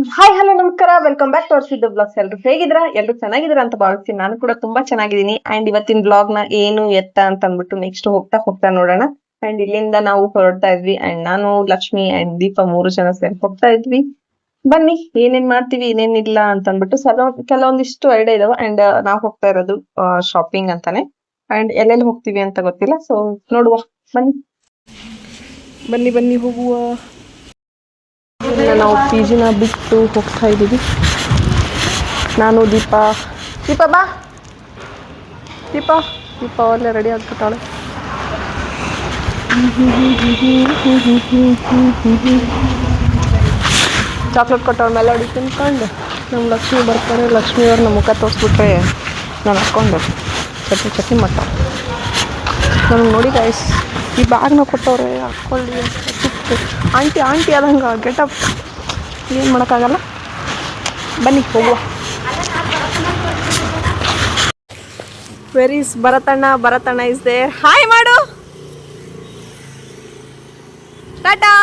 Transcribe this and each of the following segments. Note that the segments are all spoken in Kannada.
ಹಾಯ್ ಹಲೋ ನಮಸ್ಕಾರ, welcome back to our Siddu blogs. ಎಲ್ರು ಹೇಗಿದ್ರಾ? ಎಲ್ರು ಚೆನ್ನಾಗಿದ್ದೀರಾ ಅಂತ ಭಾವಿಸ್ತೀನಿ. ನಾನು ಕೂಡ ತುಂಬಾ ಚೆನ್ನಾಗಿದ್ದೀನಿ. ಅಂಡ್ ಇವತ್ತಿನ ಬ್ಲಾಗ್ ನ ಏನು ಎತ್ತ ಅಂತ ಅಂದ್ಬಿಟ್ಟು ನೆಕ್ಸ್ಟ್ ಹೋಗ್ತಾ ಹೋಗ್ತಾ ನೋಡೋಣ. ಅಂಡ್ ಇಲ್ಲಿಂದ ನಾವು ಹೊರಡ್ತಾ ಇದ್ವಿ. ಅಂಡ್ ನಾನು, ಲಕ್ಷ್ಮಿ ಅಂಡ್ ದೀಪ 3 ಜನ ಸೇರಿ ಹೋಗ್ತಾ ಇದ್ವಿ. ಬನ್ನಿ ಏನೇನ್ ಮಾಡ್ತೀವಿ ಏನೇನಿಲ್ಲ ಅಂತ ಅಂದ್ಬಿಟ್ಟು ಕೆಲವೊಂದಿಷ್ಟು ಐಡಿಯಾ ಇದಾವೆ. ಅಂಡ್ ನಾವು ಹೋಗ್ತಾ ಇರೋದು ಶಾಪಿಂಗ್ ಅಂತಾನೆ. ಅಂಡ್ ಎಲ್ಲೆಲ್ಲಿ ಹೋಗ್ತೀವಿ ಅಂತ ಗೊತ್ತಿಲ್ಲ, ಸೊ ನೋಡುವ. ಬನ್ನಿ ಬನ್ನಿ ಬನ್ನಿ ಹೋಗುವ. ನಾವು ಪಿ ಜಿನ ಬಿಟ್ಟು ಹೋಗ್ತಾ ಇದ್ದೀವಿ. ನಾನು ದೀಪ ಬಾ. ದೀಪ ಅಲ್ಲೇ ರೆಡಿ ಆಗ್ಬಿಟ್ಟಾಳೆ. ಚಾಕ್ಲೇಟ್ ಕೊಟ್ಟವಳ ಮೆಲೋಡಿ ತಿನ್ಕೊಂಡು ನಮ್ಮ ಲಕ್ಷ್ಮಿ ಬರ್ತಾರೆ. ಲಕ್ಷ್ಮಿಯವ್ರ ನಮ್ಮ ಮುಖ ತೋರಿಸ್ಬಿಟ್ರೆ ನಾನು ಹಾಕ್ಕೊಂಡು ಚಟ್ನಿ ಮಟ್ಟ ನನಗೆ ನೋಡಿ ಗೈಸ್, ಈ ಬ್ಯಾಗ್ನ ಕೊಟ್ಟವ್ರೆ ಹಾಕ್ಕೊಳ್ಳಿ ಅಂತ. ಆಂಟಿ ಆದಂಗೆ ಗೆಟಪ್ ಏನು ಮಾಡೋಕ್ಕಾಗಲ್ಲ. ಬನ್ನಿ ಹೋಗುವ. ವೆರ್ ಈಸ್ ಭರತಣ್ಣ ಇಸ್ ದೇರ್. ಹಾಯ್ ಮಾಡು, ಟಾಟಾ.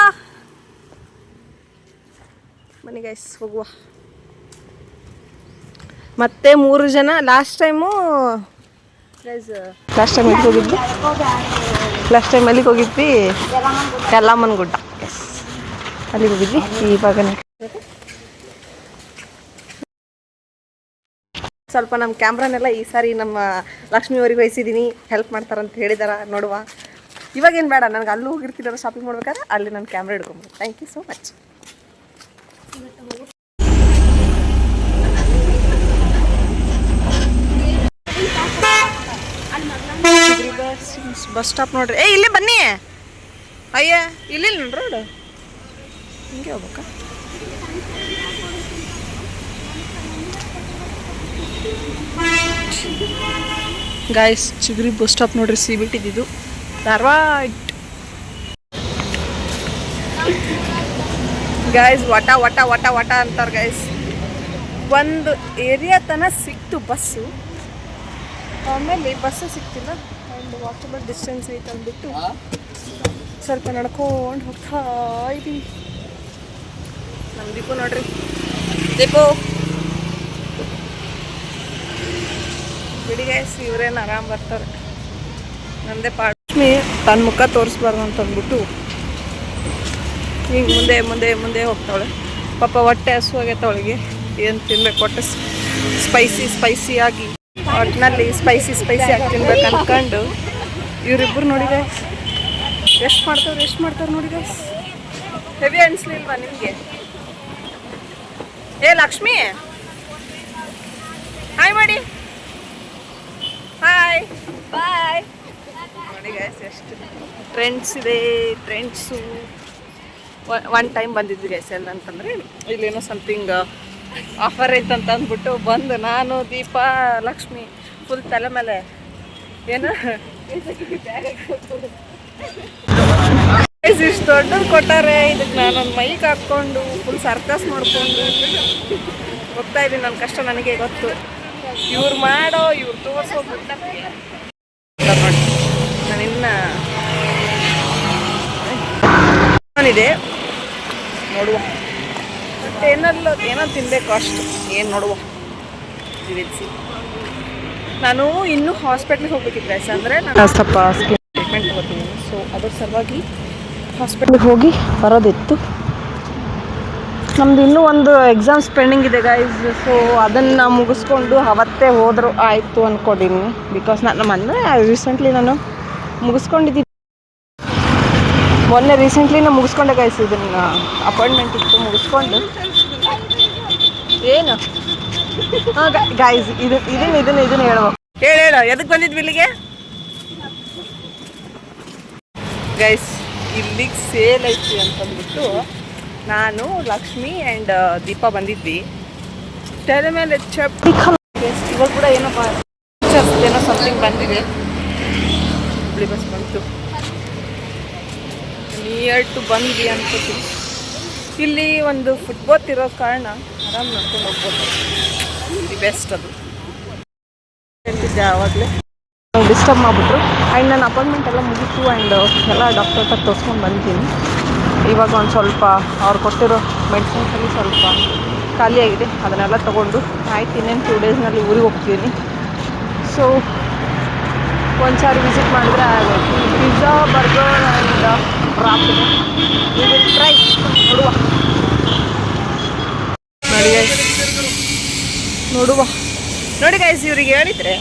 ಬನ್ನಿ ಗೈಸ್ ಹೋಗುವ. ಮತ್ತೆ 3 ಜನ. ಲಾಸ್ಟ್ ಟೈಮ್ ಎಲ್ಲಿಗೆ ಹೋಗಿದ್ವಿ? ಯಲ್ಲಮ್ಮನ ಗುಡ್ಡ. ಎಸ್, ಅಲ್ಲಿಗೆ ಹೋಗಿದ್ವಿ. ಇವಾಗನೇ ಸ್ವಲ್ಪ ನಮ್ಮ ಕ್ಯಾಮ್ರಾನೆಲ್ಲ ಈ ಸಾರಿ ನಮ್ಮ ಲಕ್ಷ್ಮಿಯವರಿಗೆ ವಹಿಸಿದ್ದೀನಿ. ಹೆಲ್ಪ್ ಮಾಡ್ತಾರಂತ ಹೇಳಿದಾರ, ನೋಡುವ. ಇವಾಗೇನು ಬೇಡ, ನನಗೆ ಅಲ್ಲೂ ಹೋಗಿರ್ತಿದ್ದಾರ ಶಾಪಿಂಗ್ ಮಾಡ್ಬೇಕಾದ್ರೆ ಅಲ್ಲಿ ನನ್ನ ಕ್ಯಾಮ್ರಾ ಹಿಡ್ಕೊಂಬೋದು. Thank you so much. Bus stop ನೋಡ್ರಿ. ಇಲ್ಲೇ ಬನ್ನಿ. ಅಯ್ಯ ಇಲ್ಲಿ ರೋಡ್ ಹಿಂಗೆ ಹೋಗ್ಬೇಕಾ? ಗಾಯ್ಸ್, ಚಿಗುರಿ ಬಸ್ ಸ್ಟಾಪ್ ನೋಡ್ರಿ. CBT ಇದ್ದಿದ್ದು ಧಾರವಾಡ. ಗಾಯ್ಸ್ ವಟ ವಟ ವಟ ವಟ ಅಂತಾರೆ ಗೈಸ್. ಒಂದು ಏರಿಯಾ ತನಕ ಸಿಕ್ತು ಬಸ್ಸು, ಆಮೇಲೆ ಬಸ್ಸು ಸಿಕ್ತಿಲ್ಲ. ಆ್ಯಂಡ್ ವಾಕಬಲ್ ಡಿಸ್ಟೆನ್ಸ್ ಐತೆ ಅಂದ್ಬಿಟ್ಟು ಸ್ವಲ್ಪ ನಡ್ಕೊಂಡು ಹೋಗ್ತಾ ಇದ್ದೀವಿ. ನಮ್ಮ ದೀಪು ನೋಡ್ರಿ. ದೀಪು ಬಿಡಿ ಗೈಸ್, ಇವ್ರೇನು ಆರಾಮ್ ಬರ್ತಾರೆ. ನಂದೇ ಲಕ್ಷ್ಮಿ ತನ್ನ ಮುಖ ತೋರಿಸ್ಬಾರ್ದು ಅಂತ ಅಂದ್ಬಿಟ್ಟು ಹಿಂಗೆ ಮುಂದೆ ಮುಂದೆ ಮುಂದೆ ಹೋಗ್ತಾವಳೆ. ಪಾಪ ಹೊಟ್ಟೆ ಹಸುವಾಗೈತೆ ಅವಳಿಗೆ. ಏನು ತಿನ್ಬೇಕು? ಹೊಟ್ಟೆ ಸ್ಪೈಸಿಯಾಗಿ ಒಟ್ಟಿನಲ್ಲಿ ಸ್ಪೈಸಿ ಆಗಿ ತಿನ್ಬೇಕು ಅಂದ್ಕೊಂಡು ಇವರಿಬ್ಬರು ನೋಡಿ ಗೈಸ್ ಎಷ್ಟು ಮಾಡ್ತಾರೆ ನೋಡಿ ಗೈಸ್. ಹೆವಿ ಅನಿಸ್ಲಿಲ್ವಾ ನಿಮಗೆ? ಲಕ್ಷ್ಮಿ ಹಾಯ್ ಮಾಡಿ. Hi bye. ನೋಡಿ ಗೈಸ್ ಎಷ್ಟು ಟ್ರೆಂಡ್ಸ್ ಇದೆ. ಟ್ರೆಂಡ್ಸು ಒನ್ ಟೈಮ್ ಬಂದಿದ್ವಿ ಗೈಸ್. ಎಲ್ಲ ಅಂತಂದರೆ ಇಲ್ಲೇನೋ ಸಮಥಿಂಗ್ ಆಫರ್ ಐತಂತ ಅಂದ್ಬಿಟ್ಟು ಬಂದು ನಾನು, ದೀಪ, ಲಕ್ಷ್ಮಿ ಫುಲ್ ತಲೆ ಮೇಲೆ ಏನು ಇಷ್ಟು ದೊಡ್ಡದು ಕೊಟ್ಟಾರೆ. ಇದಕ್ಕೆ ನಾನೊಂದು ಮೈಕ್ ಹಾಕ್ಕೊಂಡು ಫುಲ್ ಸರ್ಕಸ್ ಮಾಡಿಕೊಂಡು ಹೋಗ್ತಾ ಇದ್ದೀನಿ. ನನ್ನ ಕಷ್ಟ ನನಗೆ ಗೊತ್ತು. ಇವ್ರು ತೋರಿಸೋ ನೋಡಿ. ನಾನಿನ್ನು ಇದೆ ನೋಡುವ. ಮತ್ತು ಏನೋ ತಿನ್ನಬೇಕು ಅಷ್ಟು. ಏನು ನೋಡುವ. ನಾನು ಇನ್ನೂ ಹಾಸ್ಪಿಟ್ಲಿಗೆ ಹೋಗ್ಬೇಕಿತ್ತು ಗೈಸ್. ಅಂದರೆ ನಾನು ಸ್ವಲ್ಪ ಟ್ರೀಟ್ಮೆಂಟ್ ತೊಗೋತೀನಿ. ಸೊ ಅದ್ರ ಸಲುವಾಗಿ ಹಾಸ್ಪಿಟ್ಲಿಗೆ ಹೋಗಿ ಬರೋದಿತ್ತು. ನಮ್ದು ಇನ್ನೂ ಒಂದು ಎಕ್ಸಾಮ್ಸ್ ಪೆಂಡಿಂಗ್ ಇದೆ ಗೈಸ್. ಸೊ ಅದನ್ನು ಮುಗಿಸ್ಕೊಂಡು ಅವತ್ತೇ ಹೋದರೂ ಆಯಿತು ಅಂದ್ಕೊಂಡಿನಿ. ಬಿಕಾಸ್ ಅಂದರೆ ರೀಸೆಂಟ್ಲಿ ನಾನು ಮುಗಿಸ್ಕೊಂಡಿದ್ದೀನಿ. ಮೊನ್ನೆ ರೀಸೆಂಟ್ಲಿನ ಮುಗಿಸ್ಕೊಂಡೆ ಗೈಸ್. ಇದನ್ನು ಅಪಾಯಿಂಟ್ಮೆಂಟ್ ಇತ್ತು, ಮುಗಿಸ್ಕೊಂಡು ಏನು ಹಾಂ ಗೈಸ್ ಇದನ್ನು ಹೇಳುವ. ಹೇಳು ಎದಕ್ಕೆ ಬಂದಿದ್ವಿ ಇಲ್ಲಿಗೆ ಗೈಸ್? ಇಲ್ಲಿಗೆ ಸೇಲ್ ಐತಿ ಅಂತಂದ್ಬಿಟ್ಟು ನಾನು, ಲಕ್ಷ್ಮಿ ಆ್ಯಂಡ್ ದೀಪ ಬಂದಿದ್ವಿ. ತಲೆ ಮೇಲೆ ಇವಾಗ ಕೂಡ ಏನೋ ಸಮಥಿಂಗ್ ಬಂದಿದೆ. ಹುಬ್ಳಿ ಬಸ್ ಬಂತು. ನಿಯರ್ ಟು ಬಂದ್ವಿ ಅನ್ಕೋತೀನಿ. ಇಲ್ಲಿ ಒಂದು ಫುಟ್ಪಾತ್ ಇರೋ ಕಾರಣ ಆರಾಮ್ ನೋಡ್ಕೊಂಡು ಹೋಗ್ಬೋದು. ದಿ ಬೆಸ್ಟ್ ಅದು. ಹೇಳ್ತಿದ್ದೆ ಆವಾಗಲೇ ಡಿಸ್ಟರ್ಬ್ ಮಾಡಿಬಿಟ್ರು. ಆ್ಯಂಡ್ ನನ್ನ ಅಪಾಯಿಂಟ್ಮೆಂಟ್ ಎಲ್ಲ ಮುಗೀತು. ಆ್ಯಂಡ್ ಎಲ್ಲ ಡಾಕ್ಟರ್ ಹತ್ರ ತೋರಿಸ್ಕೊಂಡು ಬಂದಿದ್ದೀನಿ. ಇವಾಗ ಒಂದು ಸ್ವಲ್ಪ ಅವ್ರು ಕೊಟ್ಟಿರೋ ಮೆಡಿಸಿನ್ಸಲ್ಲಿ ಸ್ವಲ್ಪ ಖಾಲಿಯಾಗಿದೆ, ಅದನ್ನೆಲ್ಲ ತೊಗೊಂಡು ಆಯ್ತು ಇನ್ನೇನು 2 ಡೇಸ್ನಲ್ಲಿ ಊರಿಗೆ ಹೋಗ್ತೀನಿ. ಸೊ ಒಂದು ಸಾರಿ ವಿಸಿಟ್ ಮಾಡಿದರೆ ಆಗೋಯ್ತು. ಪಿಜ್ಜಾ, ಬರ್ಗರ್ ಆ್ಯಂಡ್ ರಾಪ್ ಇದೆ, ಟ್ರೈ ನೋಡುವ ನೋಡುವ ನೋಡಿ ಗೈಸ್. ಇವ್ರಿಗೆ ಹೇಳಿದರೆ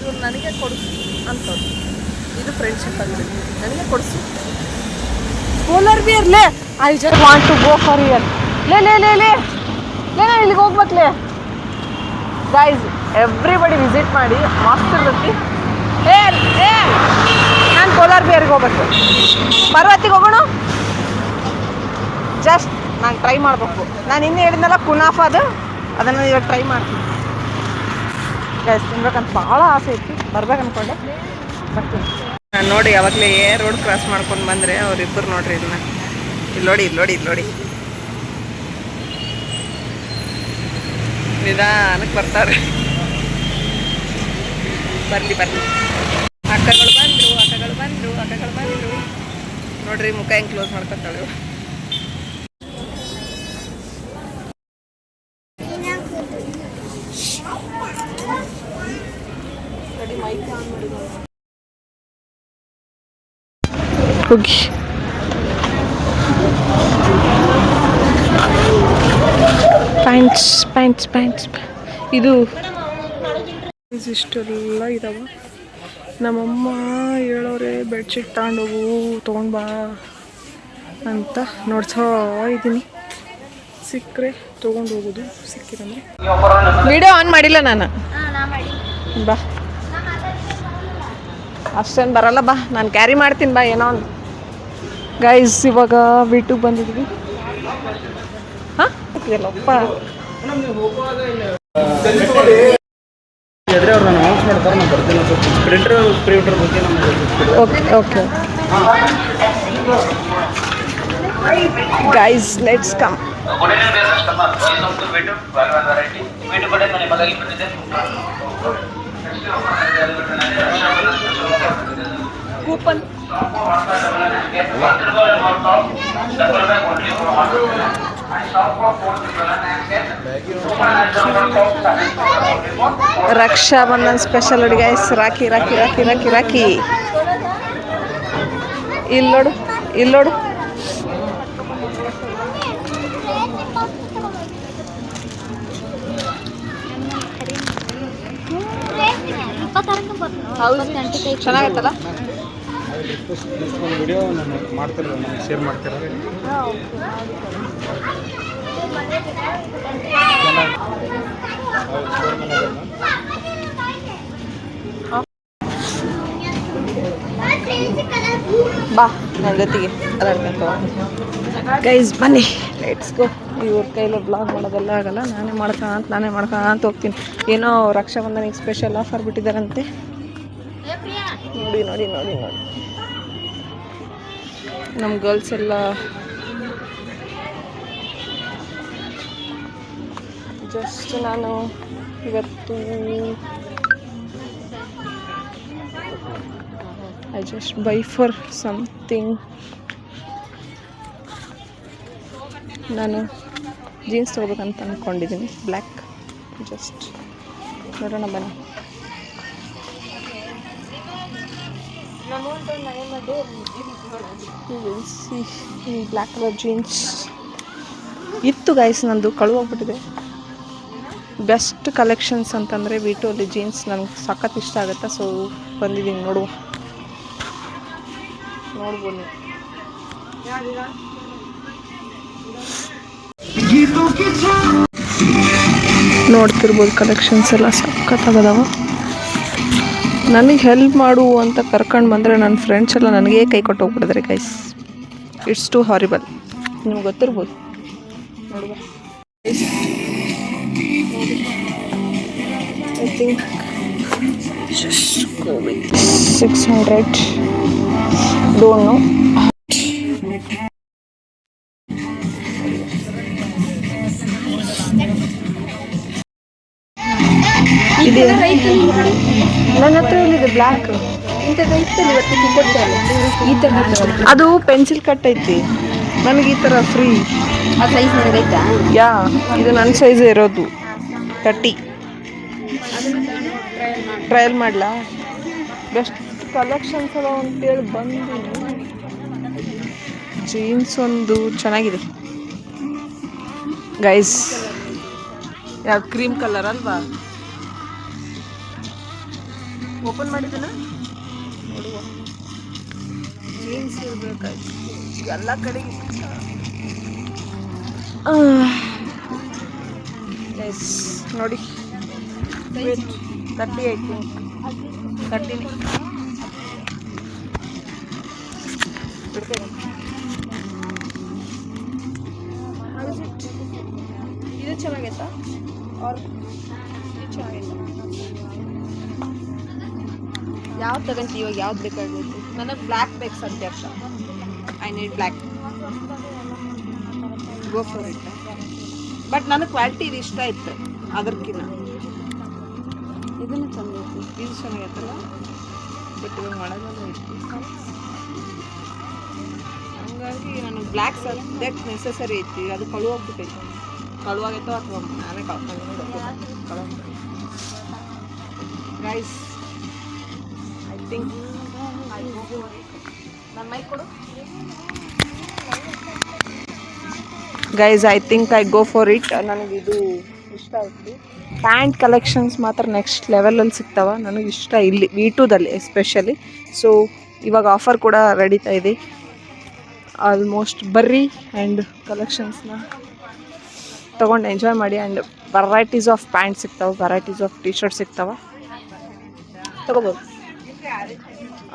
ಇವ್ರು ನನಗೆ ಕೊಡಿಸು ಅಂತವ್ರು. ಇದು ಫ್ರೆಂಡ್ಶಿಪ್ ಆಗಿದೆ, ನನಗೆ ಕೊಡಿಸು. ಪೋಲಾರ್ ಬಿಯರ್ ಲೇ, I just want to go for year. ಲೇ ಲೇ ಲೇ ಲೇ ಲೇ ನಾನು ಇಲ್ಲಿಗೆ ಹೋಗ್ಬೇಕಲೇ. ಗೈಸ್ ಎವ್ರಿಬಡಿ ವಿಸಿಟ್ ಮಾಡಿ, ಮಸ್ತ್ ಇರ್ತೈತಿ. ನಾನು ಪೋಲಾರ್ ಬಿಯರ್ಗೆ ಹೋಗ್ಬೇಕು. ಪರ್ವತಿಗೆ ಹೋಗೋಣ. ಜಸ್ಟ್ ನಾನು ಟ್ರೈ ಮಾಡಬೇಕು. ನಾನು ಇನ್ನೂ ಹೇಳಿದ್ನಲ್ಲ ಕುನಾಫಾದು, ಅದನ್ನು ಇವಾಗ ಟ್ರೈ ಮಾಡ್ತೀನಿ. ಗೈಸ್ ತಿನ್ಬೇಕಂತ ಭಾಳ ಆಸೆ ಇತ್ತು, ಬರ್ಬೇಕು ಅಂದ್ಕೊಂಡೆ, ಬರ್ತೀನಿ. ನಾನು ನೋಡಿ ಯಾವಾಗಲೇ ರೋಡ್ ಕ್ರಾಸ್ ಮಾಡ್ಕೊಂಡು ಬಂದರೆ ಅವರಿಬ್ಬರು ನೋಡ್ರಿ ಇದನ್ನ ಇಲ್ಲಿ ನೋಡಿ ಇಲ್ಲಿ ನೋಡಿ ಇಲ್ಲಿ ನೋಡಿ ನಿಧಾನಕ್ಕೆ ಬರ್ತಾರೆ. ಬರಲಿ ಬರಲಿ. ಅಕ್ಕಗಳು ಬಂದರು ಅಕ್ಕಗಳು ಬಂದರು ಅಕ್ಕಗಳು ಬಂದರು ನೋಡ್ರಿ, ಮುಖ ಹೆಂಗೆ ಕ್ಲೋಸ್ ಮಾಡ್ಕೊತಾಳೆ. ಹೋಗಿ ಪ್ಯಾಂಟ್ಸ್ ಇದು ಇಷ್ಟೆಲ್ಲ ಇದಾವ. ನಮ್ಮಮ್ಮ ಹೇಳೋರೆ ಬೆಡ್ಶೀಟ್ ತಗೊಂಡೋಗು ತೊಗೊಂಡ್ಬಾ ಅಂತ ನೋಡ್ಸೋ ಇದ್ದೀನಿ. ಸಿಕ್ಕರೆ ತೊಗೊಂಡು ಹೋಗೋದು, ಸಿಕ್ಕಿರಂದ್ರೆ. ವಿಡಿಯೋ ಆನ್ ಮಾಡಿಲ್ಲ ನಾನು. ಬಾ ಅಷ್ಟೇನು ಬರಲ್ಲ, ಬಾ ನಾನು ಕ್ಯಾರಿ ಮಾಡ್ತೀನಿ, ಬಾ ಏನೋ ಒಂದು. ಗೈಸ್ ಇವಾಗ ವೀಟಿಗೆ ಬಂದಿದ್ವಿ. ಹಾಂ ಎಲ್ಲಪ್ಪ okay okay guys let's come. Coupon Raksha Bandhan special ನೋಡಿ ಗೈಸ್. ರಾಖಿ ರಾಖಿ ರಾಖಿ ರಾಖಿ ರಾಖಿ ಇಲ್ಲಿ ನೋಡು ಇಲ್ಲಿ ನೋಡು. ಚೆನ್ನಾಗೈತಲ್ಲ. ವಿಡಿಯೋ ಮಾಡ್ತಿರೋ ಶೇರ್ ಮಾಡ್ತೀರಾ? ಬಾ ನನ್ನ ಜೊತೆಗೆ ಗೈಸ್ ಬನ್ನಿ ಲೆಟ್ಸ್ ಗೋ. ಇವ್ರ ಕೈಲಿ ಬ್ಲಾಗ್ ಮಾಡೋದೆಲ್ಲ ಆಗಲ್ಲ, ನಾನೇ ಮಾಡ್ಕೊಂತ ಹೋಗ್ತೀನಿ. ಏನೋ ರಕ್ಷಾಬಂಧನಿಗೆ ಸ್ಪೆಷಲ್ ಆಫರ್ ಬಿಟ್ಟಿದ್ದಾರಂತೆ. ನೋಡಿ ನೋಡಿ ನೋಡಿ ನೋಡಿ ನಮ್ಮ ಗರ್ಲ್ಸ್ ಎಲ್ಲ ಜಸ್ಟ್ ನಾನು ಇವತ್ತು I just by for something. ನಾನು ಜೀನ್ಸ್ ತೊಗೋಬೇಕಂತ ಅಂದ್ಕೊಂಡಿದ್ದೀನಿ, ಬ್ಲ್ಯಾಕ್. ಜಸ್ಟ್ ನೋಡೋಣ ಬನ್ನಿ. ಬ್ಲ್ಯಾಕ್ ಕಲರ್ ಜೀನ್ಸ್ ಇತ್ತು ಗೈಸ್, ನಂದು ಕಳುವಾಗ್ಬಿಟ್ಟಿದೆ. ಬೆಸ್ಟ್ ಕಲೆಕ್ಷನ್ಸ್ ಅಂತಂದರೆ ವಿಟು ಅಲ್ಲಿ ಜೀನ್ಸ್ ನನಗೆ ಸಖತ್ ಇಷ್ಟ ಆಗುತ್ತೆ. ಸೊ ಬಂದಿದ್ದೀನಿ, ನೋಡ್ಬೋದು ನೋಡ್ತಿರ್ಬೋದು. ಕಲೆಕ್ಷನ್ಸ್ ಎಲ್ಲ ಸಖತ್ತಾಗದವ. ನನಗೆ ಹೆಲ್ಪ್ ಮಾಡು ಅಂತ ಕರ್ಕೊಂಡು ಬಂದರೆ ನನ್ನ ಫ್ರೆಂಡ್ಸ್ ಎಲ್ಲ ನನಗೇ ಕೈ ಕೊಟ್ಟು ಹೋಗ್ಬಿಟ್ಟಿದ್ದಾರೆ ಗೈಸ್. It's too horrible. ನಿಮ್ಗೆ ಗೊತ್ತಿರ್ಬೋದು ನೋಡುವ. I think just go with 600. Don't know. ಇದೆ ನನ್ನ ಹತ್ರ ಇದೆ ಬ್ಲ್ಯಾಕ್. ಅದು ಪೆನ್ಸಿಲ್ ಕಟ್ ಐತಿ. ನನಗೆ ಈ ಥರ ಫ್ರೀ. ಆ ಸೈಜ್ ನಿನಗೈತಾ? ಯಾ, ಇದು ನನ್ನ ಸೈಜ್ ಇರೋದು 30. ಟ್ರಯಲ್ ಮಾಡಲಾ? ಬೆಸ್ಟ್ ಕಲೆಕ್ಷನ್ಸ್ ಅದ ಅಂತೇಳಿ ಬಂದಿನಿ. ಜೀನ್ಸ್ ಒಂದು ಚೆನ್ನಾಗಿದೆ ಗೈಸ್. ಯಾವ್ದು ಕ್ರೀಮ್ ಕಲರ್ ಅಲ್ವಾ? ಓಪನ್ ಮಾಡಿದ್ದೇನ ನೋಡುವ. ಜೀನ್ಸ್ ಇರ್ಬೇಕಾಯ್ತು ಎಲ್ಲ ಕಡೆಗೆ. ಎಸ್ ನೋಡಿ, 30 ಐ ಥಿಂಕ್ 30. ಬಿಡ್ತೇನೆ. ಇದು ಚೆನ್ನಾಗೈತಾ? ಆರ್ ಇದು ಚೆನ್ನಾಗೈತಾ? ಯಾವ್ದು ತಗೊಂತೀವಿ ಇವಾಗ? ಯಾವ್ದು ಬೇಕಾಗೈತಿ? ನನಗೆ ಬ್ಲ್ಯಾಕ್ ಬೇಕು ಸದ್ಯ. I need black. Go for it. But ನನಗೆ ಕ್ವಾಲಿಟಿ ಇದು ಇಷ್ಟ ಇತ್ತು ಅದಕ್ಕಿಂತ. ಇದನ್ನು ಚೆನ್ನಾಗೈತಿ. ಇದು ಚೆನ್ನಾಗೈತಲ್ಲ, ಬಟ್ ಇವಾಗ ಮಳೆಗಾಲ ಐತಿ, ಹಂಗಾಗಿ ನನಗೆ ಬ್ಲ್ಯಾಕ್ ಸದ್ಯಕ್ಕೆ ನೆಸಸರಿ ಐತಿ. ಅದು ಕಳುವಾಗ್ಬಿಟ್ಟೈತಿ. ಕಳುವಾಗೈತೋ ಅಥವಾ ನಾನೇ ಕಳ್ಕೊಂಡು ಗೈಸ್. ಐ ಥಿಂಕ್ ನನ್ನ ಮೈ ಕೊಡು guys. I think I go for it. ನನಗೆ ಇದು ಇಷ್ಟ ಆಯಿತು. ಪ್ಯಾಂಟ್ ಕಲೆಕ್ಷನ್ಸ್ ಮಾತ್ರ ನೆಕ್ಸ್ಟ್ ಲೆವೆಲಲ್ಲಿ ಸಿಗ್ತಾವ. ನನಗೆ ಇಷ್ಟ ಇಲ್ಲಿ V2ದಲ್ಲಿ ಎಸ್ಪೆಷಲಿ. ಸೊ ಇವಾಗ ಆಫರ್ ಕೂಡ ನಡೀತಾ ಇದೆ ಆಲ್ಮೋಸ್ಟ್. ಬರ್ರಿ ಆ್ಯಂಡ್ ಕಲೆಕ್ಷನ್ಸ್ನ ತೊಗೊಂಡು ಎಂಜಾಯ್ ಮಾಡಿ. ಆ್ಯಂಡ್ ವೆರೈಟೀಸ್ ಆಫ್ ಪ್ಯಾಂಟ್ ಸಿಗ್ತಾವೆ, ವೆರೈಟೀಸ್ ಆಫ್ ಟಿ ಶರ್ಟ್ ಸಿಗ್ತಾವೆ, ತೊಗೋಬೋದು.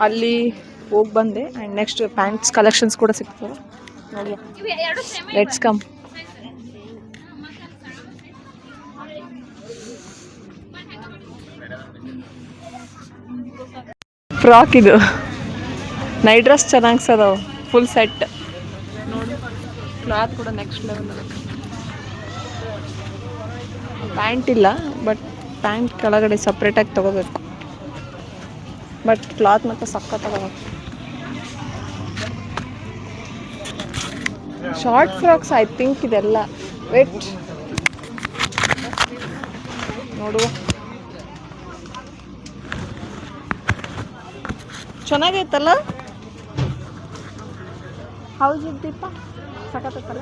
ಅಲ್ಲಿ ಹೋಗಿ ಬಂದೆ ಆ್ಯಂಡ್ ನೆಕ್ಸ್ಟ್ ಪ್ಯಾಂಟ್ಸ್ ಕಲೆಕ್ಷನ್ಸ್ ಕೂಡ ಸಿಗ್ತವೆ ನೋಡಿ. Let's come. ಫ್ರಾಕ್ ಇದು ನೈಟ್ ಡ್ರೆಸ್ ಚೆನ್ನಾಗಿ ಸದವು, ಫುಲ್ ಸೆಟ್ ನೋಡಿ. ಕ್ಲಾತ್ ಕೂಡ ನೆಕ್ಸ್ಟ್ ಲೆವೆಲ್ ಅದ. ಪ್ಯಾಂಟ್ ಇಲ್ಲ, ಬಟ್ ಪ್ಯಾಂಟ್ ಕೆಳಗಡೆ ಸಪ್ರೇಟಾಗಿ ತೊಗೋಬೇಕು. ಬಟ್ ಕ್ಲಾತ್ ಮತ್ತು ಸಕ್ಕ ತಗೋಬೇಕು. ಶಾರ್ಟ್ ಫ್ರಾಕ್ಸ್ ಐ ಥಿಂಕ್ ಇದೆಲ್ಲ. ವೆಟ್ ನೋಡುವ. ಚೆನ್ನಾಗೈತಲ್ಲ? ಹೌಸ್ ಇದ್ದೀಪ ಸಖತ್ತಲ್ಲ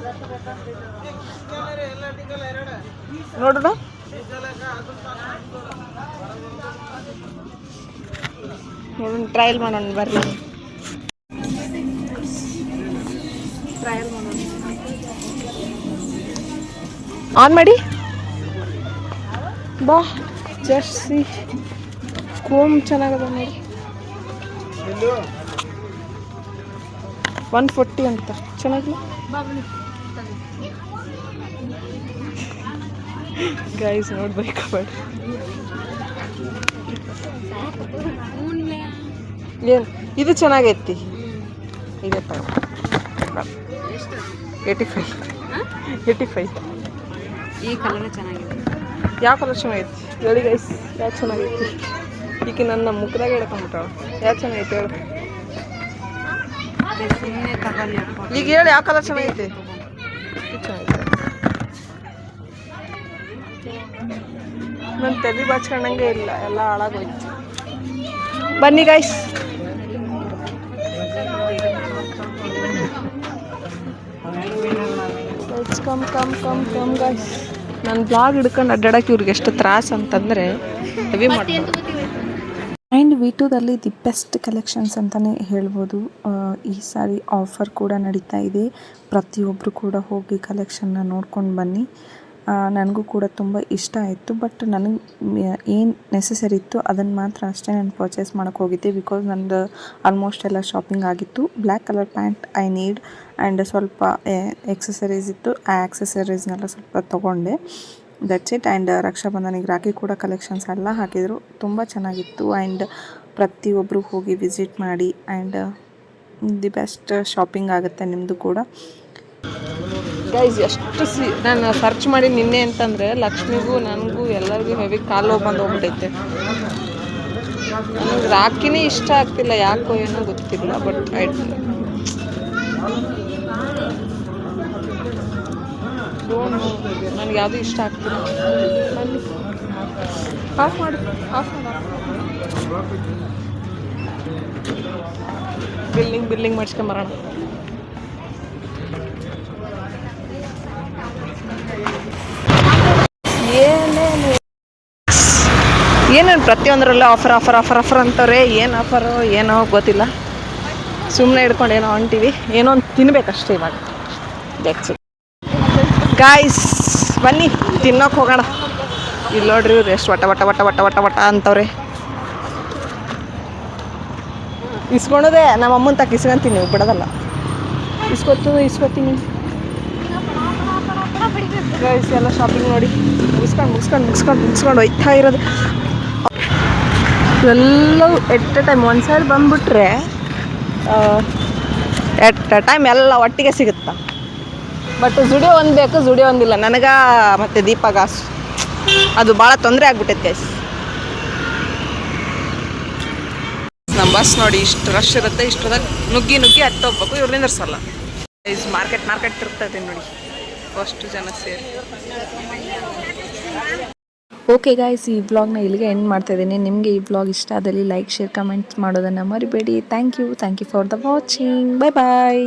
ನೋಡೋಣ. ನೋಡೋಣ, ಟ್ರಯಲ್ ಮಾಡೋಣ ಬರ್ರಿ. ಟ್ರಯಲ್ ಮಾಡೋಣ. ಆನ್ ಮಾಡಿ ಬಾ. ಜರ್ಸಿ ಕೋಮ್ ಚೆನ್ನಾಗದ ನೋಡಿ. 140 ಅಂತ ಚೆನ್ನಾಗಿಲ್ಲ ಗೈಸ್. ನೋಡ್ಬೇಕು ಬೇಡ ಏನು ಇದು ಚೆನ್ನಾಗೈತಿ. ಇದೆ 85. ಈ ಕಲರ್ ಚೆನ್ನಾಗಿದೆ. ಯಾವ ಕಲರ್ ಚೆನ್ನಾಗೈತಿ ಹೇಳಿ ಗೈಸ್? ಯಾವ ಚೆನ್ನಾಗೈತಿ? ಈಗ ನನ್ನ ಮುಖದಾಗ ಹೇಳ್ಕೊಂಬಿಟ್ಟಾಳ. ಯಾವ ಚೆನ್ನಾಗೈತಿ ಹೇಳು ಈಗ ಹೇಳಿ. ಯಾವ ಕಲರ್ ಚೆನ್ನಾಗೈತಿ? ಚೆನ್ನಾಗೈತೆ. ನನ್ನ ತಲೆ ಬಾಚ್ಕೊಂಡಂಗೆ ಇಲ್ಲ, ಎಲ್ಲ ಹಾಳಾಗೋಯ್ತು. ಬನ್ನಿ ಗೈಸ್. Come guys. ನನ್ನ ಬ್ಲಾಗ್ ಹಿಡ್ಕೊಂಡು ಅಡ್ಡಾಡಕ್ಕೆ ಇವ್ರಿಗೆ ಎಷ್ಟು ತ್ರಾಸ ಅಂತಂದರೆ ಹೆವಿ ಮಾಡ್ತಾರೆ. ಆ್ಯಂಡ್ V2ದಲ್ಲಿ ದಿ ಬೆಸ್ಟ್ ಕಲೆಕ್ಷನ್ಸ್ ಅಂತಲೇ ಹೇಳ್ಬೋದು. ಈ ಸಾರಿ ಆಫರ್ ಕೂಡ ನಡೀತಾ ಇದೆ. ಪ್ರತಿಯೊಬ್ಬರು ಕೂಡ ಹೋಗಿ ಕಲೆಕ್ಷನ್ನ ನೋಡ್ಕೊಂಡು ಬನ್ನಿ. ನನಗೂ ಕೂಡ ತುಂಬ ಇಷ್ಟ ಆಯಿತು. ಬಟ್ ನನಗೆ ಏನು ನೆಸಸರಿ ಇತ್ತು ಅದನ್ನು ಮಾತ್ರ ಅಷ್ಟೇ ನಾನು ಪರ್ಚೇಸ್ ಮಾಡೋಕ್ಕೆ ಹೋಗಿದ್ದೆ. ಬಿಕಾಸ್ ನಂದು ಆಲ್ಮೋಸ್ಟ್ ಎಲ್ಲ ಶಾಪಿಂಗ್ ಆಗಿತ್ತು. Black colour pant I need and ಸ್ವಲ್ಪ ಎಕ್ಸಸರೀಸ್ ಇತ್ತು. ಆ ಆಕ್ಸಸರೀಸ್ನೆಲ್ಲ ಸ್ವಲ್ಪ ತೊಗೊಂಡೆ. That's it. ಆ್ಯಂಡ್ ರಕ್ಷಾಬಂಧನಿಗೆ ರಾಖಿ ಕೂಡ ಕಲೆಕ್ಷನ್ಸ್ ಎಲ್ಲ ಹಾಕಿದರು. ತುಂಬ ಚೆನ್ನಾಗಿತ್ತು. ಆ್ಯಂಡ್ ಪ್ರತಿಯೊಬ್ಬರು ಹೋಗಿ ವಿಸಿಟ್ ಮಾಡಿ. ಆ್ಯಂಡ್ ದಿ ಬೆಸ್ಟ್ ಶಾಪಿಂಗ್ ಆಗುತ್ತೆ ನಿಮ್ಮದು ಕೂಡ ಗೈಸ್. ಎಷ್ಟು ನಾನು ಸರ್ಚ್ ಮಾಡಿ ನಿನ್ನೆ ಅಂತಂದರೆ ಲಕ್ಷ್ಮಿಗೂ ನನಗೂ ಎಲ್ಲರಿಗೂ ಹೆವಿ ಕಾಲು ಬಂದು ಹೋಗ್ಬಿಟ್ಟೈತೆ. ನನಗೆ ರಾಖಿನೇ ಇಷ್ಟ ಆಗ್ತಿಲ್ಲ, ಯಾಕೋ ಏನೋ ಗೊತ್ತಿಲ್ಲ. ಬಟ್ ನನಗೆ ಯಾವುದು ಇಷ್ಟ ಆಗ್ತಿಲ್ಲ. ಬನ್ನಿ ಆಫ್ ಮಾಡಿ ಆಫ್ ಮಾಡಿ ಬಿಲ್ಲಿಂಗ್ ಮಾಡಿಸ್ಕೊಂಬರೋಣ. ಏನೇನು ಪ್ರತಿಯೊಂದರಲ್ಲೂ ಆಫರ್ ಅಂತಾರೆ. ಏನು ಆಫರು ಏನೋ ಗೊತ್ತಿಲ್ಲ. ಸುಮ್ಮನೆ ಹಿಡ್ಕೊಂಡು ಏನೋ ಹೊಂಟಿವಿ. ಏನೋ ಒಂದು ತಿನ್ಬೇಕಷ್ಟೇ ಇವಾಗ. That's it guys. ಬನ್ನಿ ತಿನ್ನೋಕೆ ಹೋಗೋಣ. ಇಲ್ಲಿ ನೋಡ್ರಿ ಇವ್ರು ಎಷ್ಟು ವಟ ಅಂತವ್ರೆ. ಇಸ್ಕೊಳೋದೆ ನಮ್ಮ ಅಮ್ಮನ ತಕ್ಕ ಇಸ್ಕೊಂತೀನಿ, ನೀವು ಬಿಡೋದಲ್ಲ. ಇಸ್ಕೊತೀನಿ ಗೈಸ್. ಎಲ್ಲ ಶಾಪಿಂಗ್ ನೋಡಿ ಮುಗಿಸ್ಕೊಂಡು ಹೋಯ್ತಾ ಇರೋದು. ಎಲ್ಲವೂ ಎಟ್ ಎ ಟೈಮ್ ಒಂದು ಸೈಡ್ ಬಂದುಬಿಟ್ರೆ ಎಟ್ ಎ ಟೈಮ್ ಎಲ್ಲ ಒಟ್ಟಿಗೆ ಸಿಗುತ್ತಾ. ಬಟ್ ಜುಡಿಯೋ ಒಂದು ಬೇಕು, ಜುಡಿಯೋ ಒಂದಿಲ್ಲ ನನಗೆ. ಮತ್ತು ದೀಪಗಾಸು ಅದು ಭಾಳ ತೊಂದರೆ ಆಗ್ಬಿಟ್ಟೈತೆ ಗೈಸ್. ನಮ್ಮ ಬಸ್ ನೋಡಿ ಇಷ್ಟು ರಶ್ ಇರುತ್ತೆ. ಇಷ್ಟದಾಗ ನುಗ್ಗಿ ಹತ್ತು ಹೋಗ್ಬೇಕು. ಇವ್ರು ನಿಂದಿರ್ಸಲ್ಲ ಗೈಸ್. ಮಾರ್ಕೆಟ್ ತಿರುಗ್ತೈತೆ ನೋಡಿ ಅಷ್ಟು ಜನ ಸೇರಿ. ಓಕೆ ಗಾಯ್ಸ್, ಈ ವ್ಲಾಗ್ನ ಇಲ್ಲಿಗೆ ಎಂಡ್ ಮಾಡ್ತಾ ಇದ್ದೀನಿ. ನಿಮಗೆ ಈ ವ್ಲಾಗ್ ಇಷ್ಟ ಆದಲ್ಲಿ ಲೈಕ್, ಶೇರ್, ಕಮೆಂಟ್ಸ್ ಮಾಡೋದನ್ನು ಮರಿಬೇಡಿ. Thank you for the watching. Bye.